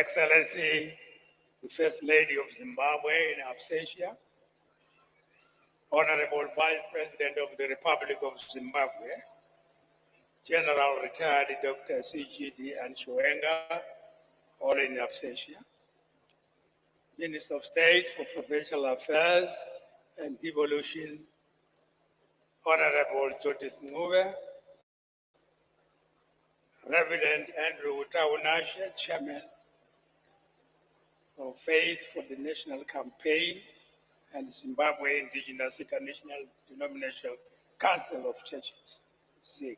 Excellency, the First Lady of Zimbabwe in absentia, Honorable Vice President of the Republic of Zimbabwe, General Retired Dr. CGD and Chwenga, all in absentia, Minister of State for Provincial Affairs and Devolution, Honorable Judith Ngube, Reverend Andrew Taunashe, Chairman of Faith for the National Campaign and Zimbabwe Indigenous International Denominational Council of Churches, ZIC.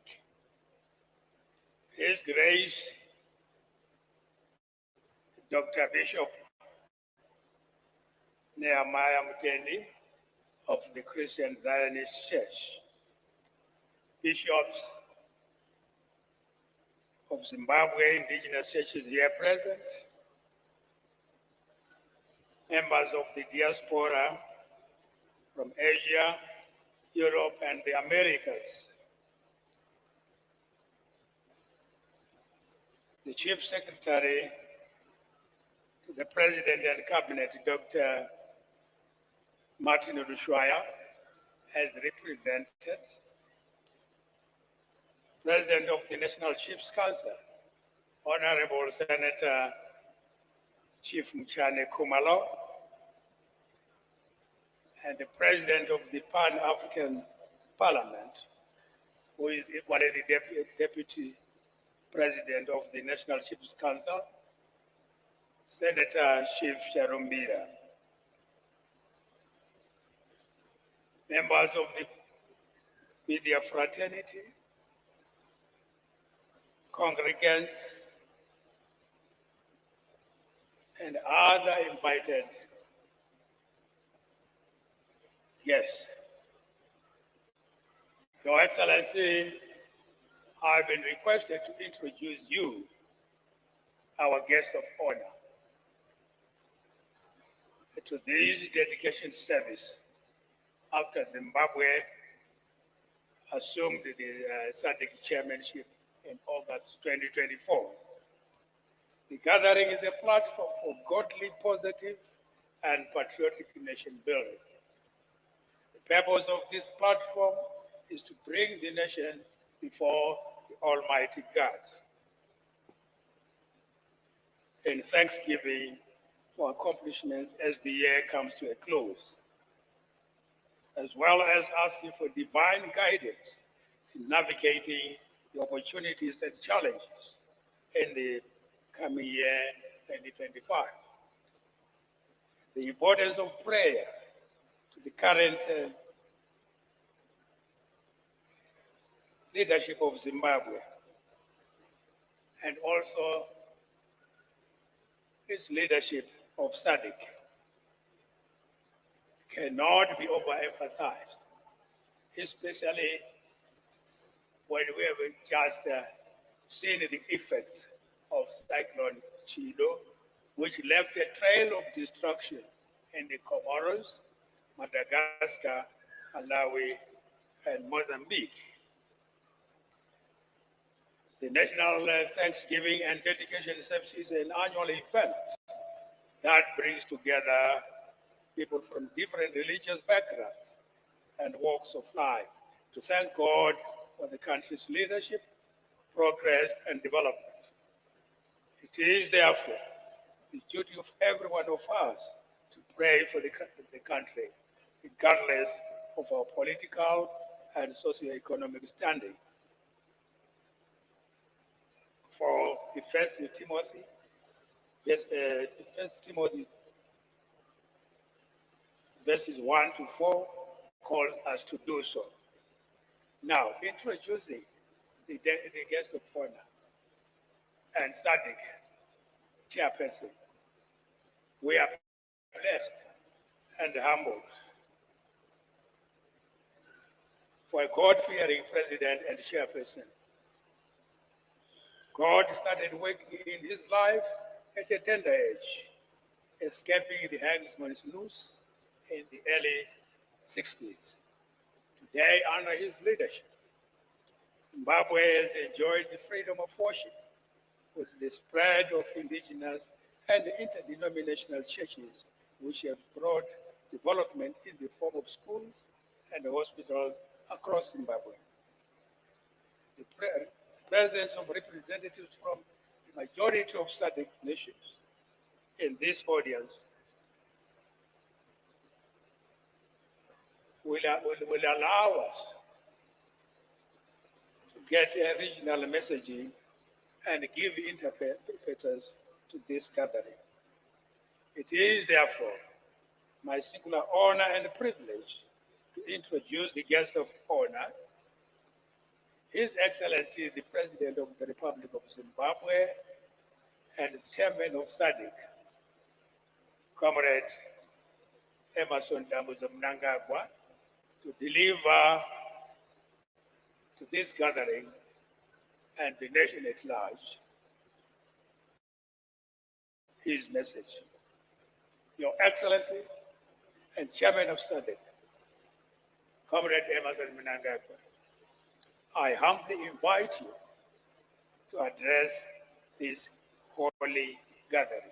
His Grace, Dr. Bishop Nehemiah Mutendi of the Christian Zionist Church, bishops of Zimbabwe Indigenous Churches here present, members of the diaspora from Asia, Europe, and the Americas, the Chief Secretary to the President and Cabinet, Dr. Martin Rushwaya, as represented, President of the National Chiefs Council, Honorable Senator Chief Mchane Kumalo, and the President of the Pan-African Parliament, who is equally the Deputy President of the National Chiefs Council, Senator Chief Sharumbira, members of the media fraternity, congregants, and other invited guests. Your Excellency, I've been requested to introduce you, our guest of honor, to this dedication service after Zimbabwe assumed the SADC chairmanship in August 2024. The gathering is a platform for godly, positive, and patriotic nation building. The purpose of this platform is to bring the nation before the Almighty God in thanksgiving for accomplishments as the year comes to a close, as well as asking for divine guidance in navigating the opportunities and challenges in the coming year 2025. The importance of prayer to the current leadership of Zimbabwe, and also its leadership of SADC, cannot be overemphasized, especially when we have just seen the effects of Cyclone Chido, which left a trail of destruction in the Comoros, Madagascar, Malawi, and Mozambique. The National Thanksgiving and Dedication Service is an annual event that brings together people from different religious backgrounds and walks of life to thank God for the country's leadership, progress, and development. It is therefore the duty of every one of us to pray for the country, regardless of our political and socio-economic standing. For the First Timothy verses 1 to 4 calls us to do so. Now, introducing the guest of honor and SADC chairperson, we are blessed and humbled for a God-fearing president and chairperson. God started working in his life at a tender age, escaping the hangman's noose in the early 60s. Today, under his leadership, Zimbabwe has enjoyed the freedom of worship with the spread of indigenous and interdenominational churches which have brought development in the form of schools and hospitals across Zimbabwe. The presence of representatives from the majority of SADC nations in this audience will allow us to get a regional messaging and give interpreters to this gathering. It is therefore my singular honor and privilege to introduce the guest of honor, His Excellency the President of the Republic of Zimbabwe and Chairman of SADC, Comrade Emerson Dambuza Mnangagwa, to deliver to this gathering and the nation at large his message. Your Excellency and Chairman of SADC, Comrade Emerson Mnangagwa, I humbly invite you to address this holy gathering.